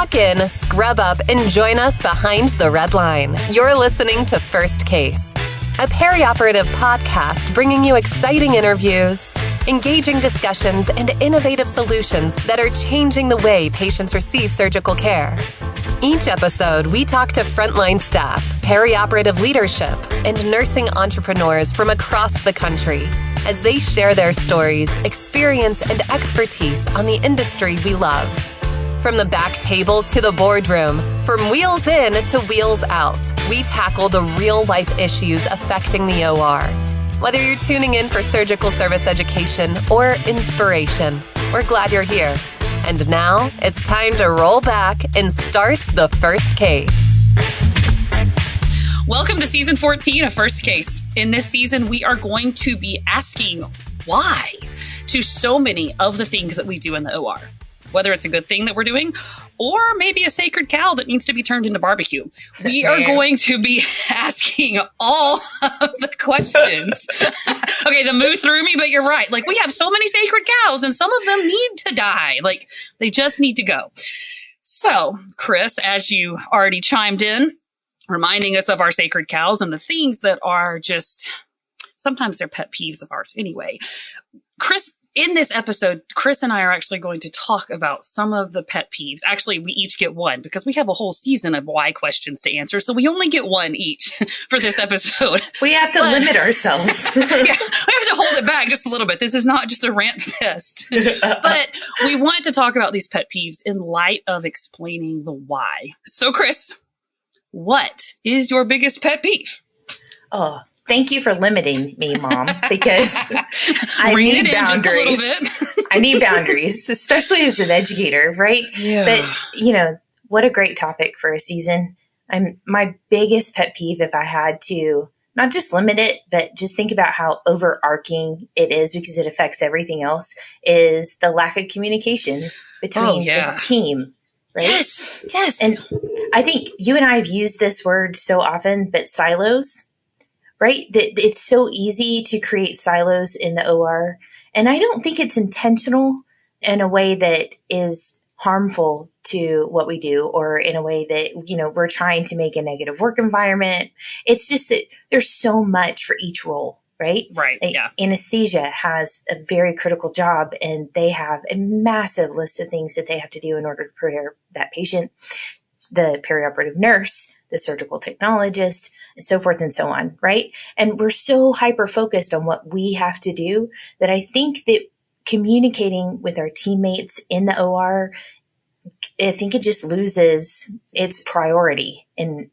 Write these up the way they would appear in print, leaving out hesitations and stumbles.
Lock in, scrub up, and join us behind the red line. You're listening to First Case, a perioperative podcast bringing you exciting interviews, engaging discussions, and innovative solutions that are changing the way patients receive surgical care. Each episode, we talk to frontline staff, perioperative leadership, and nursing entrepreneurs from across the country as they share their stories, experience, and expertise on the industry we love. From the back table to the boardroom, from wheels in to wheels out, we tackle the real-life issues affecting the OR. Whether you're tuning in for surgical service education or inspiration, we're glad you're here. And now it's time to roll back and start the first case. Welcome to season 14 of First Case. In this season, we are going to be asking why to so many of the things that we do in the OR. Whether it's a good thing that we're doing or maybe a sacred cow that needs to be turned into barbecue. We are going to be asking all of the questions. Okay, the moo threw me, but you're right. Like, we have so many sacred cows and some of them need to die. Like, they just need to go. So, Chris, as you already chimed in, reminding us of our sacred cows and the things that are just, sometimes they're pet peeves of ours anyway. Chris, in this episode, Chris and I are actually going to talk about some of the pet peeves. Actually, we each get one because we have a whole season of why questions to answer. So we only get one each for this episode. We have to limit ourselves. Yeah, we have to hold it back just a little bit. This is not just a rant fest. But we want to talk about these pet peeves in light of explaining the why. So, Chris, what is your biggest pet peeve? Oh, thank you for limiting me, Mom, because I need boundaries. I need boundaries, especially as an educator, right? Yeah. But, what a great topic for a season. My biggest pet peeve, if I had to not just limit it, but just think about how overarching it is because it affects everything else, is the lack of communication between the team, right? Yes. And I think you and I have used this word so often, but silos. Right? It's so easy to create silos in the OR. And I don't think it's intentional in a way that is harmful to what we do or in a way that, we're trying to make a negative work environment. It's just that there's so much for each role, right? Right. Yeah. Anesthesia has a very critical job and they have a massive list of things that they have to do in order to prepare that patient. The perioperative nurse, the surgical technologist, and so forth and so on, right? And we're so hyper-focused on what we have to do that I think that communicating with our teammates in the OR, I think it just loses its priority in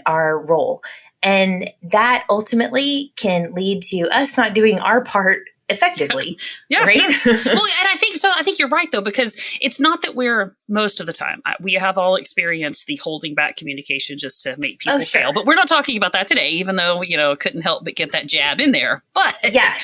our role. And that ultimately can lead to us not doing our part effectively. Yeah, right? Sure. Well, and I think you're right, though, because it's not that we're most of the time. We have all experienced the holding back communication just to make people fail. But we're not talking about that today, even though, couldn't help but get that jab in there. But yeah,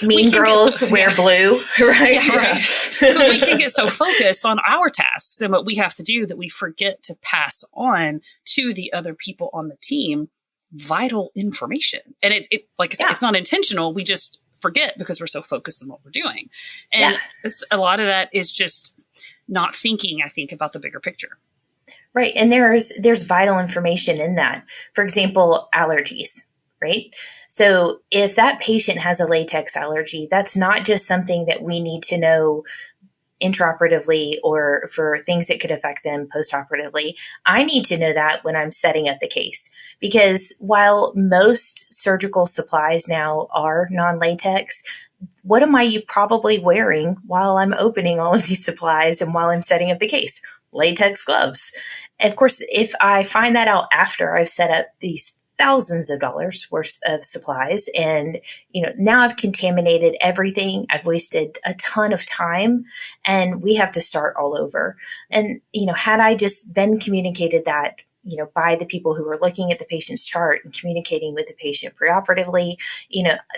mean girls wear blue, right? Yeah, right. But we can get so focused on our tasks and what we have to do that we forget to pass on to the other people on the team vital information. And it like I said, it's not intentional. We just forget because we're so focused on what we're doing. And a lot of that is just not thinking, I think, about the bigger picture. Right. And there's vital information in that. For example, allergies, right? So if that patient has a latex allergy, that's not just something that we need to know intraoperatively or for things that could affect them postoperatively. I need to know that when I'm setting up the case, because while most surgical supplies now are non-latex, what am I probably wearing while I'm opening all of these supplies and while I'm setting up the case? Latex gloves. Of course, if I find that out after I've set up these thousands of dollars worth of supplies. And, now I've contaminated everything. I've wasted a ton of time and we have to start all over. And, had I just then communicated that, by the people who were looking at the patient's chart and communicating with the patient preoperatively,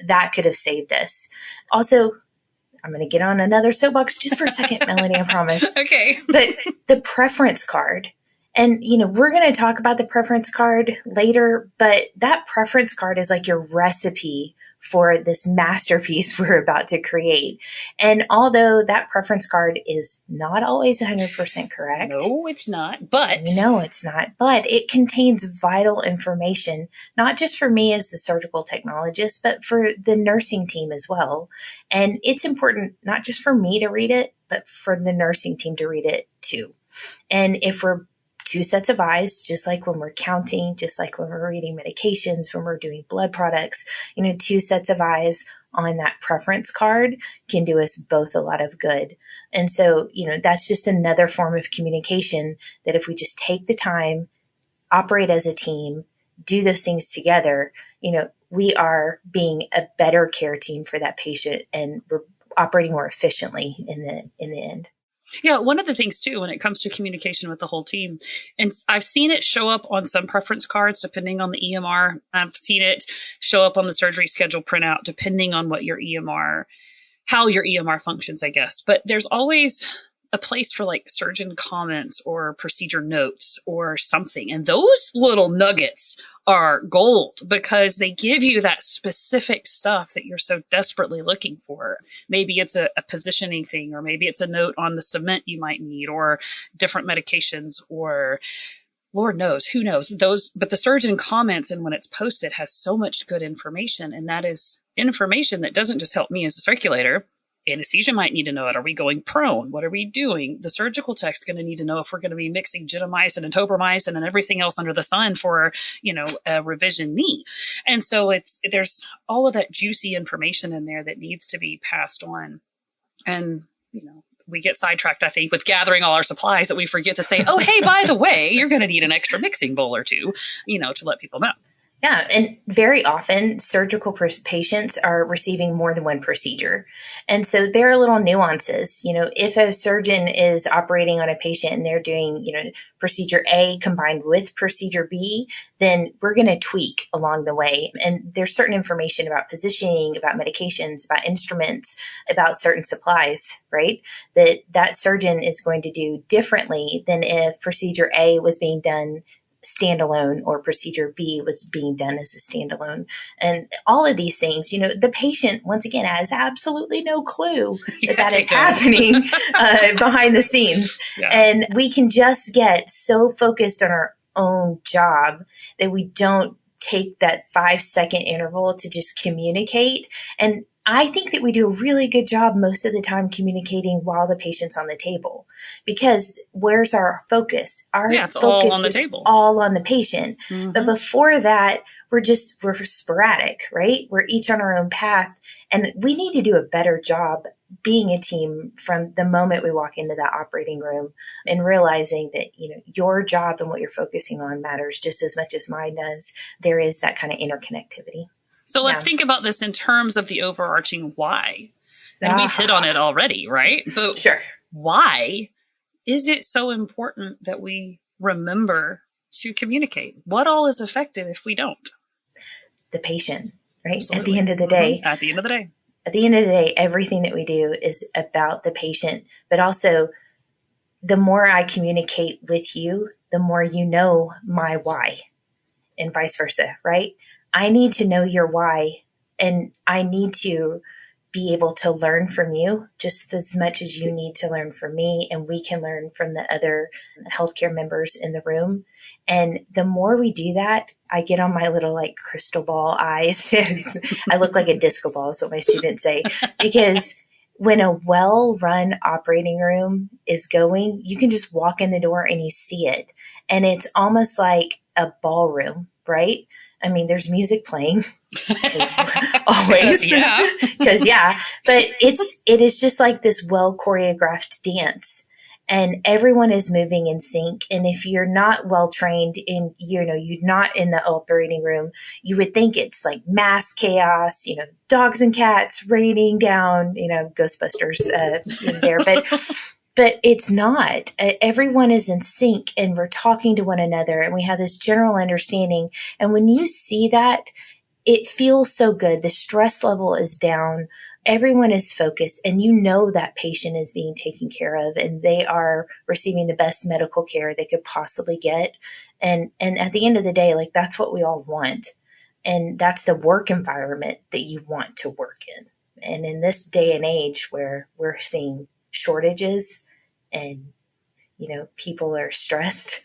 that could have saved us. Also, I'm going to get on another soapbox just for a second, Melanie, I promise. Okay. But the preference card And, we're going to talk about the preference card later, but that preference card is like your recipe for this masterpiece we're about to create. And although that preference card is not always 100% correct. No, it's not. But no, it's not. But it contains vital information, not just for me as the surgical technologist, but for the nursing team as well. And it's important not just for me to read it, but for the nursing team to read it too. And if we're two sets of eyes, just like when we're counting, just like when we're reading medications, when we're doing blood products, two sets of eyes on that preference card can do us both a lot of good. And so, that's just another form of communication that if we just take the time, operate as a team, do those things together, we are being a better care team for that patient, and we're operating more efficiently in the end. Yeah, one of the things too, when it comes to communication with the whole team, and I've seen it show up on some preference cards depending on the EMR. I've seen it show up on the surgery schedule printout depending on what your EMR, how your EMR functions, I guess. But there's always a place for like surgeon comments or procedure notes or something. And those little nuggets are gold because they give you that specific stuff that you're so desperately looking for. Maybe it's a positioning thing, or maybe it's a note on the cement you might need, or different medications, or Lord knows, who knows those. But the surgeon comments, and when it's posted, has so much good information. And that is information that doesn't just help me as a circulator. Anesthesia might need to know it. Are we going prone? What are we doing? The surgical tech's going to need to know if we're going to be mixing gentamicin and tobramycin and everything else under the sun for, a revision knee. And so there's all of that juicy information in there that needs to be passed on. And, we get sidetracked, I think, with gathering all our supplies that we forget to say, oh, hey, by the way, you're going to need an extra mixing bowl or two, to let people know. Yeah. And very often surgical patients are receiving more than one procedure. And so there are little nuances. If a surgeon is operating on a patient and they're doing, procedure A combined with procedure B, then we're going to tweak along the way. And there's certain information about positioning, about medications, about instruments, about certain supplies, right? That surgeon is going to do differently than if procedure A was being done standalone or procedure B was being done as a standalone. And all of these things, the patient, once again, has absolutely no clue that is happening behind the scenes. Yeah. And we can just get so focused on our own job that we don't take that 5-second interval to just communicate. And I think that we do a really good job most of the time communicating while the patient's on the table, because where's our focus? Our focus all on the table, all on the patient. Mm-hmm. But before that, we're sporadic, right? We're each on our own path, and we need to do a better job being a team from the moment we walk into that operating room, and realizing that, your job and what you're focusing on matters just as much as mine does. There is that kind of interconnectivity. So let's think about this in terms of the overarching why. And we've hit on it already, right? But sure. Why is it so important that we remember to communicate? What all is effective if we don't? The patient, right? Absolutely. At the end of the day. Mm-hmm. At the end of the day. At the end of the day, everything that we do is about the patient. But also, the more I communicate with you, the more you know my why, and vice versa, right? I need to know your why, and I need to be able to learn from you just as much as you need to learn from me, and we can learn from the other healthcare members in the room. And the more we do that, I get on my little crystal ball eyes. I look like a disco ball is what my students say, because when a well-run operating room is going, you can just walk in the door and you see it. And it's almost like a ballroom, right? I mean, there's music playing always, because but it is just like this well choreographed dance, and everyone is moving in sync. And if you're not well trained in, you're not in the operating room, you would think it's like mass chaos, dogs and cats raining down, Ghostbusters in there, But it's not. Everyone is in sync, and we're talking to one another, and we have this general understanding. And when you see that, it feels so good. The stress level is down. everyone is focused, and you know that patient is being taken care of and they are receiving the best medical care they could possibly get. And at the end of the day, like, that's what we all want. And that's the work environment that you want to work in. And in this day and age where we're seeing shortages and, people are stressed,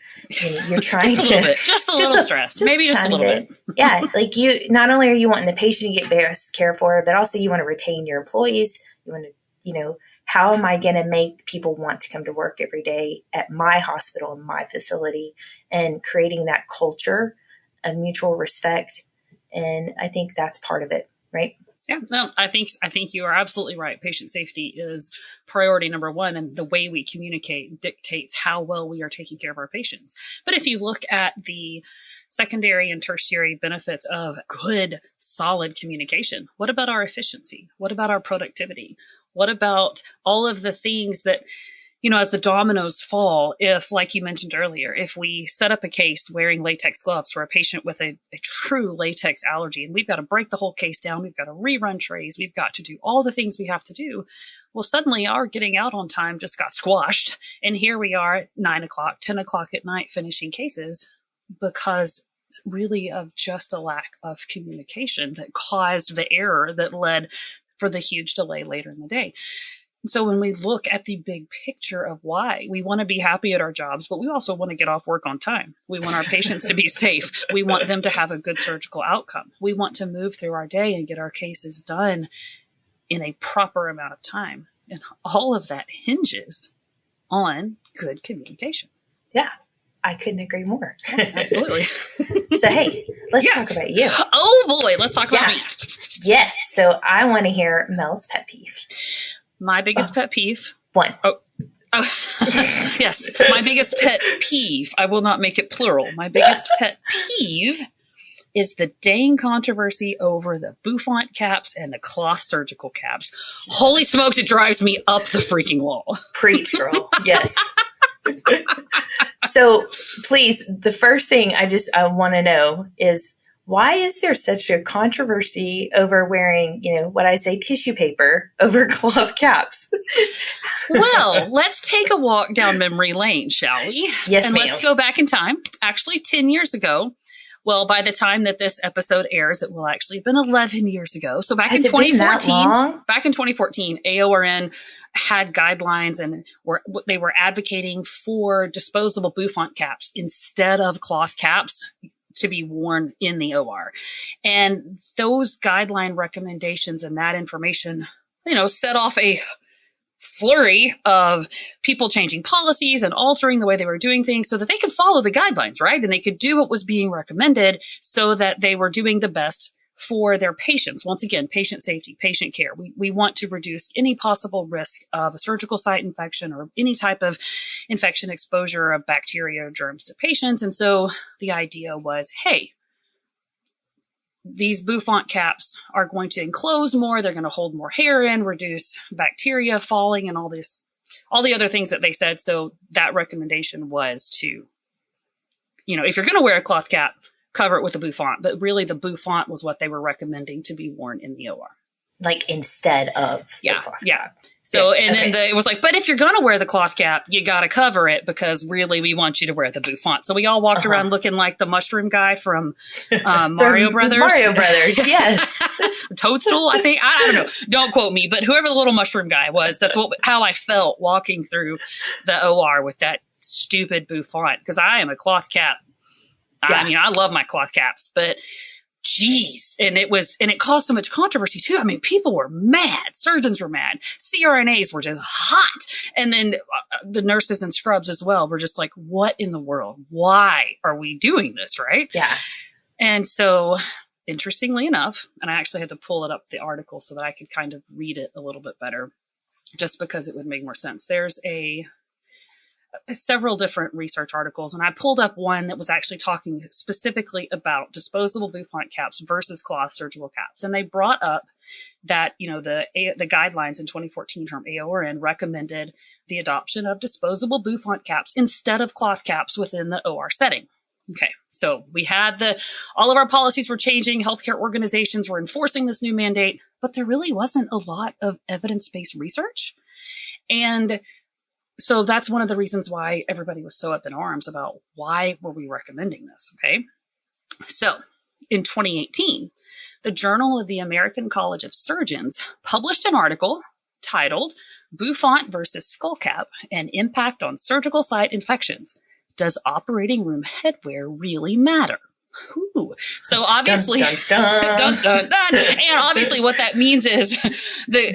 you're trying just a little bit, just a little stressed, maybe just a little bit. Yeah. Like, not only are you wanting the patient to get best care for, but also you want to retain your employees. You want to, how am I going to make people want to come to work every day at my hospital, in my facility, and creating that culture of mutual respect. And I think that's part of it, right? Yeah, no, I think you are absolutely right. Patient safety is priority number one, and the way we communicate dictates how well we are taking care of our patients. But if you look at the secondary and tertiary benefits of good, solid communication, what about our efficiency? What about our productivity? What about all of the things that, as the dominoes fall, if, like you mentioned earlier, if we set up a case wearing latex gloves for a patient with a true latex allergy, and we've got to break the whole case down, we've got to rerun trays, we've got to do all the things we have to do. Well, suddenly our getting out on time just got squashed. And here we are at 9 o'clock, 10 o'clock at night finishing cases because it's really of just a lack of communication that caused the error that led for the huge delay later in the day. So when we look at the big picture of why we want to be happy at our jobs, but we also want to get off work on time. We want our patients to be safe. We want them to have a good surgical outcome. We want to move through our day and get our cases done in a proper amount of time. And all of that hinges on good communication. Yeah, I couldn't agree more. Absolutely. So, hey, let's talk about you. Oh boy, let's talk about me. Yes. So I want to hear Mel's pet peeve. My biggest pet peeve. One. Oh, yes. My biggest pet peeve. I will not make it plural. My biggest pet peeve is the dang controversy over the bouffant caps and the cloth surgical caps. Holy smokes, it drives me up the freaking wall. Preach, girl. Yes. So please, the first thing I want to know is, why is there such a controversy over wearing, what I say, tissue paper over cloth caps? Well, let's take a walk down memory lane, shall we? Yes, and ma'am. Let's go back in time. Actually, 10 years ago. Well, by the time that this episode airs, it will actually have been 11 years ago. So back in 2014, AORN had guidelines and they were advocating for disposable bouffant caps instead of cloth caps to be worn in the OR. And those guideline recommendations and that information, set off a flurry of people changing policies and altering the way they were doing things so that they could follow the guidelines, right? And they could do what was being recommended so that they were doing the best for their patients. Once again, patient safety, patient care. We want to reduce any possible risk of a surgical site infection or any type of infection exposure of bacteria or germs to patients. And so the idea was, hey, these bouffant caps are going to enclose more. They're going to hold more hair in, reduce bacteria falling and all the other things that they said. So that recommendation was to, if you're going to wear a cloth cap, cover it with a bouffant. But really the bouffant was what they were recommending to be worn in the OR. Like instead of the cloth cap. So, then it was like, but if you're going to wear the cloth cap, you got to cover it because really we want you to wear the bouffant. So we all walked around looking like the mushroom guy from Mario Brothers. Mario Brothers, yes. Toadstool, I think. I don't know. Don't quote me, but whoever the little mushroom guy was, that's how I felt walking through the OR with that stupid bouffant because I am a cloth cap. Yeah. I mean, I love my cloth caps, but geez. And it caused so much controversy too. I mean, people were mad. Surgeons were mad. CRNAs were just hot. And then the nurses and scrubs as well were just like, what in the world? Why are we doing this? Right? Yeah. And so interestingly enough, and I actually had to pull it up the article so that I could kind of read it a little bit better, just because it would make more sense. There's several different research articles, and I pulled up one that was actually talking specifically about disposable bouffant caps versus cloth surgical caps. And they brought up that, the guidelines in 2014 from AORN recommended the adoption of disposable bouffant caps instead of cloth caps within the OR setting. Okay, so we had all of our policies were changing. Healthcare organizations were enforcing this new mandate, but there really wasn't a lot of evidence-based research. And so that's one of the reasons why everybody was so up in arms about why were we recommending this, okay? So in 2018, the Journal of the American College of Surgeons published an article titled Bouffant versus Skullcap, an Impact on Surgical Site Infections. Does operating room headwear really matter? Ooh. So obviously, dun, dun, dun. dun, dun, dun. And obviously what that means is the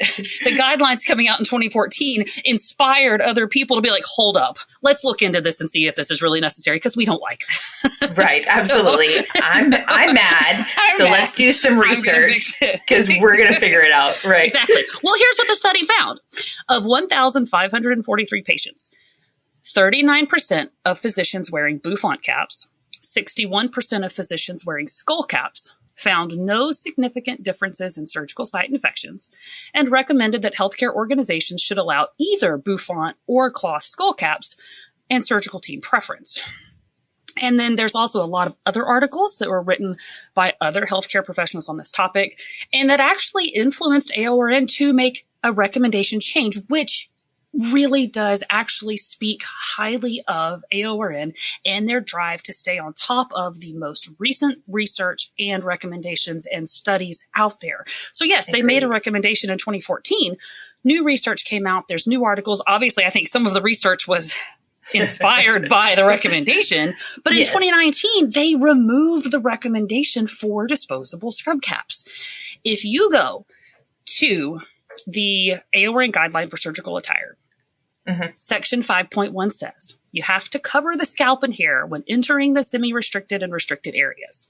guidelines coming out in 2014 inspired other people to be like, hold up, let's look into this and see if this is really necessary, because we don't like that. Right. Absolutely. I'm mad. So mad. Let's do some research because we're going to figure it out. Right. Exactly. Well, here's what the study found. Of 1,543 patients, 39% of physicians wearing bouffant caps, 61% of physicians wearing skull caps found no significant differences in surgical site infections and recommended that healthcare organizations should allow either bouffant or cloth skull caps and surgical team preference. And then there's also a lot of other articles that were written by other healthcare professionals on this topic, and that actually influenced AORN to make a recommendation change, which really does actually speak highly of AORN and their drive to stay on top of the most recent research and recommendations and studies out there. So yes, they made a recommendation in 2014. New research came out. There's new articles. Obviously, I think some of the research was inspired by the recommendation. But in 2019, they removed the recommendation for disposable scrub caps. If you go to the AORN guideline for surgical attire, Section 5.1 says you have to cover the scalp and hair when entering the semi-restricted and restricted areas.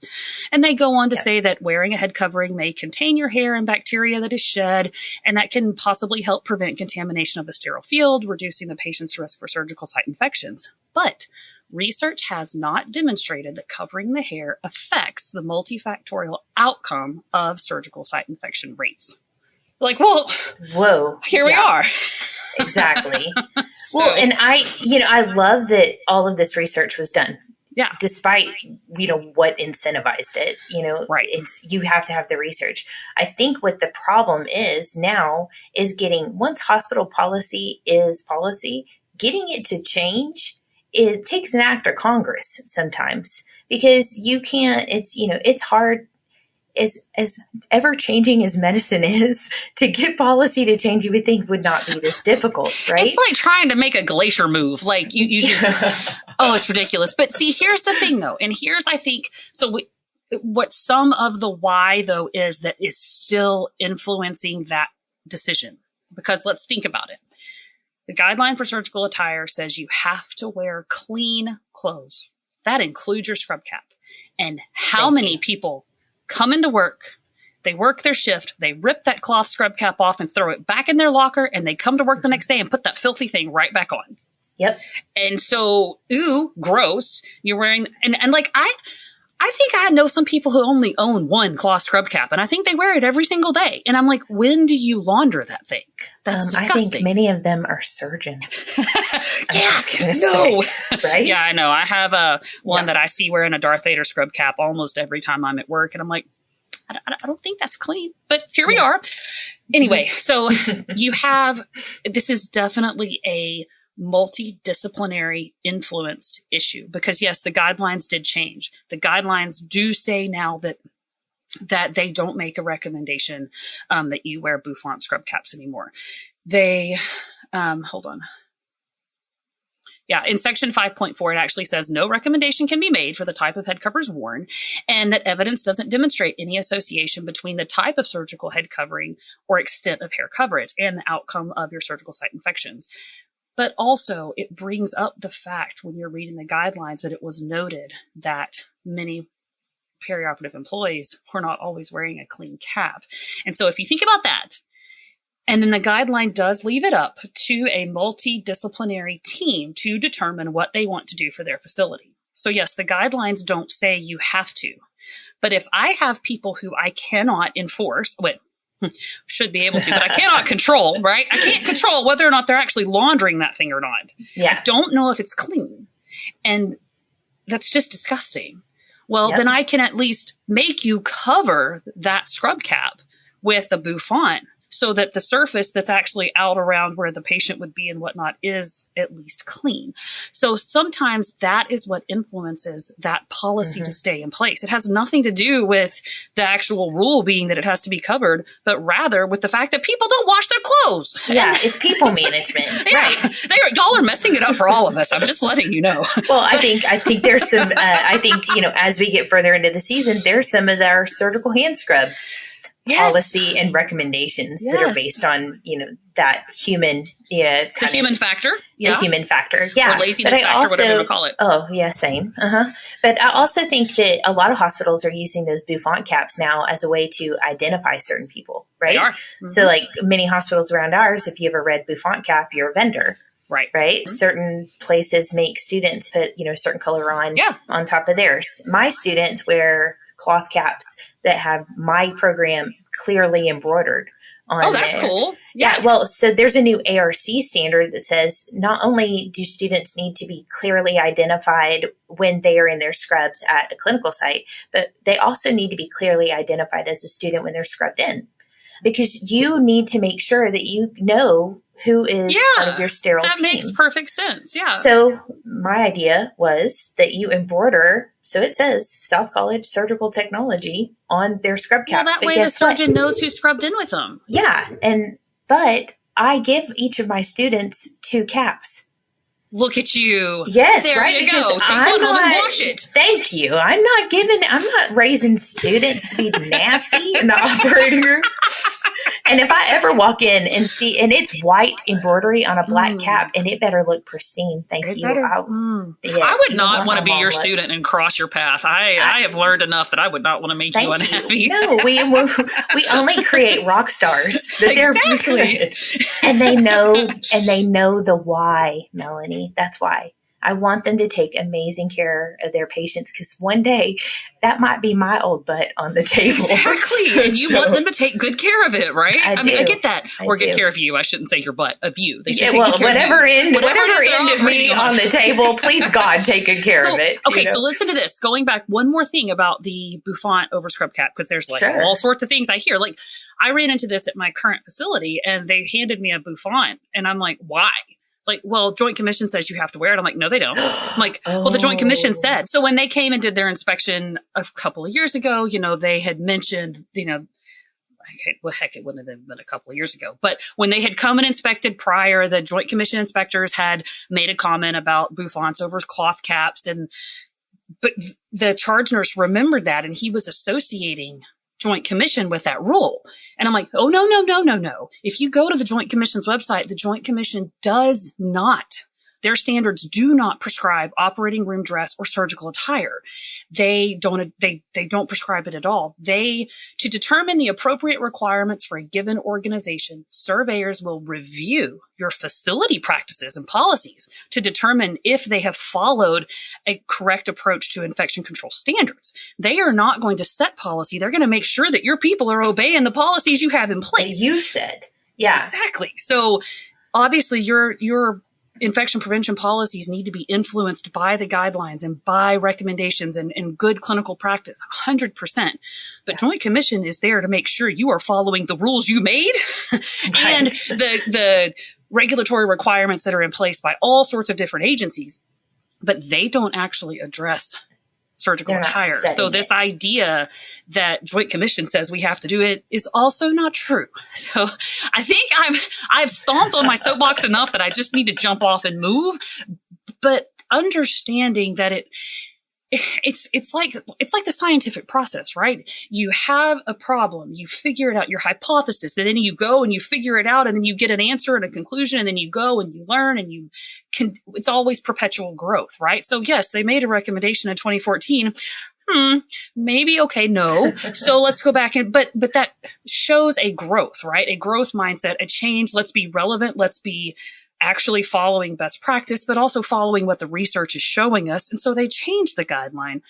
And they go on to say that wearing a head covering may contain your hair and bacteria that is shed, and that can possibly help prevent contamination of the sterile field, reducing the patient's risk for surgical site infections. But research has not demonstrated that covering the hair affects the multifactorial outcome of surgical site infection rates. Like, well, whoa, here we are. Exactly. Well, and I love that all of this research was done. Yeah. Despite, what incentivized it, right. You have to have the research. I think what the problem is now is once hospital policy is policy, getting it to change, it takes an act of Congress sometimes, because you can't, it's hard. As ever-changing as medicine is, to get policy to change, you would think would not be this difficult, right? It's like trying to make a glacier move. Like you just, it's ridiculous. But see, here's the thing though. And here's, I think, what some of the why though is that is still influencing that decision. Because let's think about it. The guideline for surgical attire says you have to wear clean clothes. That includes your scrub cap. And how many people come into work, they work their shift, they rip that cloth scrub cap off and throw it back in their locker, and they come to work the next day and put that filthy thing right back on. Yep. And so, gross. You're wearing, and like, I think I know some people who only own one cloth scrub cap, and I think they wear it every single day. And I'm like, when do you launder that thing? That's disgusting. I think many of them are surgeons. Yes. No. Right? Yeah, I know. I have one that I see wearing a Darth Vader scrub cap almost every time I'm at work. And I'm like, I don't think that's clean. But here we are. Anyway, so this is definitely a multidisciplinary influenced issue, because yes, the guidelines did change. The guidelines do say now that they don't make a recommendation that you wear bouffant scrub caps anymore. They hold on. Yeah, in section 5.4, it actually says no recommendation can be made for the type of head covers worn, and that evidence doesn't demonstrate any association between the type of surgical head covering or extent of hair coverage and the outcome of your surgical site infections. But also, it brings up the fact when you're reading the guidelines that it was noted that many perioperative employees were not always wearing a clean cap. And so if you think about that, and then the guideline does leave it up to a multidisciplinary team to determine what they want to do for their facility. So yes, the guidelines don't say you have to. But if I have people who I cannot enforce, should be able to, but I cannot control, right? I can't control whether or not they're actually laundering that thing or not. Yeah. I don't know if it's clean. And that's just disgusting. Well, Yep. then I can at least make you cover that scrub cap with a bouffant so that the surface that's actually out around where the patient would be and whatnot is at least clean. So sometimes that is what influences that policy to stay in place. It has nothing to do with the actual rule being that it has to be covered, but rather with the fact that people don't wash their clothes. Yeah, it's people management. Right. Y'all are messing it up for all of us. I'm just letting you know. Well, I think there's some, as we get further into the season, there's some of our surgical hand scrub policy and recommendations that are based on, that human, the human factor. The human factor. Yeah. Or laziness factor, whatever you want to call it. Oh, yeah, same. But I also think that a lot of hospitals are using those bouffant caps now as a way to identify certain people, right? They are. Mm-hmm. So like many hospitals around ours, if you have a red bouffant cap, you're a vendor. Right. Mm-hmm. Certain places make students put, certain color on top of theirs. My students wear cloth caps that have my program clearly embroidered on Oh, that's there. Cool. Yeah. Well, so there's a new ARC standard that says not only do students need to be clearly identified when they are in their scrubs at a clinical site, but they also need to be clearly identified as a student when they're scrubbed in, because you need to make sure that you know who is part of your sterile team. That makes perfect sense. Yeah. So my idea was that you embroider, so it says South College Surgical Technology on their scrub caps. Well, that way the surgeon knows who scrubbed in with them. Yeah. But I give each of my students 2 caps. Look at you. Yes, there right. you go. Take one home and wash it. Thank you. I'm not raising students to be nasty in the operating room. And if I ever walk in and see, and it's white embroidery on a black cap, and it better look pristine. Thank you. I would not want to be your student and cross your path. I have learned enough that I would not want to make you unhappy. No, we only create rock stars. Exactly. And they know the why, Melanie. That's why. I want them to take amazing care of their patients, because one day that might be my old butt on the table. Exactly. And you want them to take good care of it, right? I mean, I get that. Or good care of you. I shouldn't say your butt, of you. They should take good care whatever of you. end of me on the table, please God, take good care of it. Okay, so listen to this. Going back, one more thing about the bouffant over scrub cap, because there's all sorts of things I hear. Like, I ran into this at my current facility, and they handed me a bouffant, and I'm like, why? Like, well, Joint Commission says you have to wear it. I'm like, no, they don't. I'm like, well, the Joint Commission said. So when they came and did their inspection a couple of years ago, they had mentioned, heck, it wouldn't have been a couple of years ago. But when they had come and inspected prior, the Joint Commission inspectors had made a comment about bouffants over cloth caps. But the charge nurse remembered that, and he was associating Joint Commission with that rule. And I'm like, oh, no. If you go to the Joint Commission's website, the Joint Commission does not, their standards do not prescribe operating room dress or surgical attire. They don't prescribe it at all. To determine the appropriate requirements for a given organization, surveyors will review your facility practices and policies to determine if they have followed a correct approach to infection control standards. They are not going to set policy. They're going to make sure that your people are obeying the policies you have in place. You said. Yeah. Exactly. So obviously your infection prevention policies need to be influenced by the guidelines and by recommendations and good clinical practice, 100%. But Joint Commission is there to make sure you are following the rules you made and the regulatory requirements that are in place by all sorts of different agencies. But they don't actually address surgical attire. So this idea that Joint Commission says we have to do it is also not true. So I think I've stomped on my soapbox enough that I just need to jump off and move. But understanding that it's like the scientific process, right? You have a problem, you figure it out, your hypothesis, and then you go and you figure it out, and then you get an answer and a conclusion, and then you go and you learn, and it's always perpetual growth, right? So yes, they made a recommendation in 2014. Maybe, okay, no. So let's go back but that shows a growth, right? A growth mindset, a change. Let's be relevant. Let's be actually following best practice, but also following what the research is showing us. And so they changed the guideline.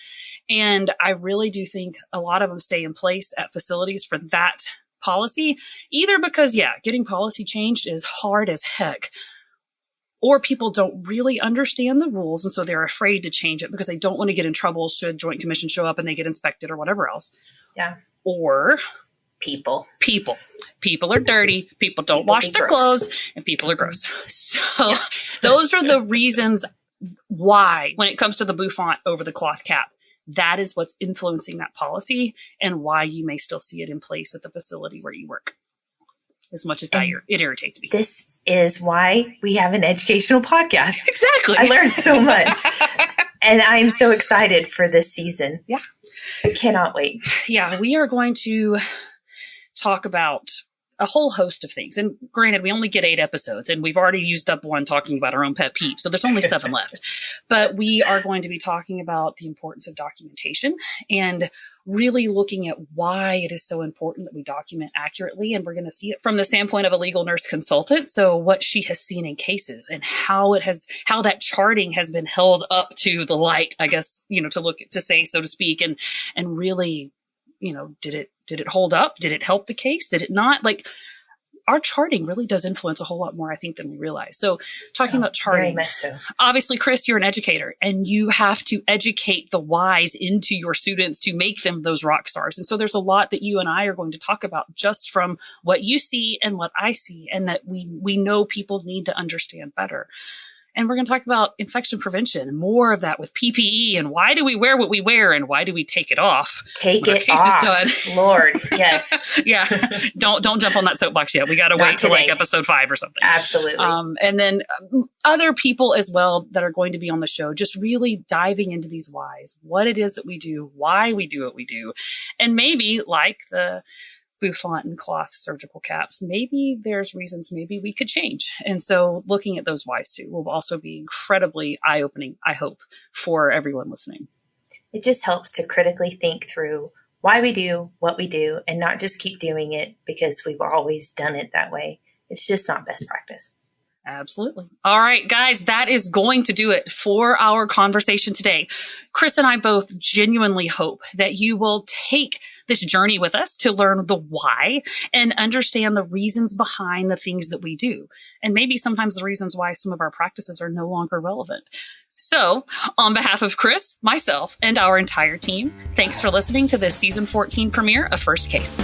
And I really do think a lot of them stay in place at facilities for that policy, either because, getting policy changed is hard as heck, or people don't really understand the rules. And so they're afraid to change it because they don't want to get in trouble should Joint Commission show up and they get inspected or whatever else. Yeah. Or people are dirty. People don't wash their clothes, and people are gross. So those are the reasons why, when it comes to the bouffant over the cloth cap, that is what's influencing that policy and why you may still see it in place at the facility where you work. As much as it irritates me. This is why we have an educational podcast. Exactly. I learned so much. And I'm so excited for this season. Yeah. I cannot wait. Yeah, we are going to talk about a whole host of things. And granted, we only get 8 episodes, and we've already used up one talking about our own pet peeves. So there's only 7 left. But we are going to be talking about the importance of documentation and really looking at why it is so important that we document accurately. And we're going to see it from the standpoint of a legal nurse consultant. So what she has seen in cases and how that charting has been held up to the light, I guess, to say, so to speak, and really, did it hold up? Did it help the case? Did it not? Like, our charting really does influence a whole lot more, I think, than we realize. So talking about charting, very much so. Obviously, Chris, you're an educator and you have to educate the whys into your students to make them those rock stars. And so there's a lot that you and I are going to talk about just from what you see and what I see, and that we know people need to understand better. And we're going to talk about infection prevention, more of that with PPE, and why do we wear what we wear and why do we take it off? Take it off. Done? Lord, yes. Yeah. Don't jump on that soapbox yet. We got to wait till like episode 5 or something. Absolutely. And then other people as well that are going to be on the show, just really diving into these whys, what it is that we do, why we do what we do. And maybe like the bouffant and cloth surgical caps, maybe there's reasons maybe we could change. And so looking at those whys too will also be incredibly eye-opening, I hope, for everyone listening. It just helps to critically think through why we do what we do and not just keep doing it because we've always done it that way. It's just not best practice. Absolutely. All right, guys, that is going to do it for our conversation today. Chris and I both genuinely hope that you will take this journey with us to learn the why and understand the reasons behind the things that we do. And maybe sometimes the reasons why some of our practices are no longer relevant. So on behalf of Chris, myself, and our entire team, thanks for listening to this season 14 premiere of First Case.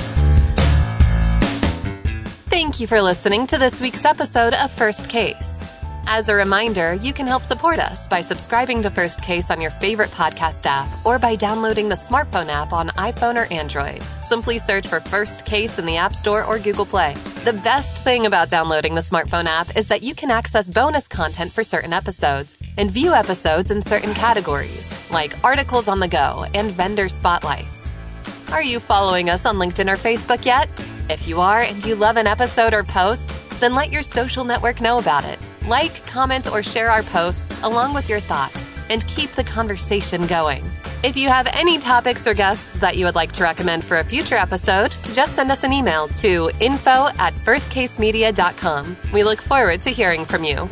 Thank you for listening to this week's episode of First Case. As a reminder, you can help support us by subscribing to First Case on your favorite podcast app or by downloading the smartphone app on iPhone or Android. Simply search for First Case in the App Store or Google Play. The best thing about downloading the smartphone app is that you can access bonus content for certain episodes and view episodes in certain categories, like articles on the go and vendor spotlights. Are you following us on LinkedIn or Facebook yet? If you are and you love an episode or post, then let your social network know about it. Like, comment, or share our posts along with your thoughts and keep the conversation going. If you have any topics or guests that you would like to recommend for a future episode, just send us an email to info@firstcasemedia.com. We look forward to hearing from you.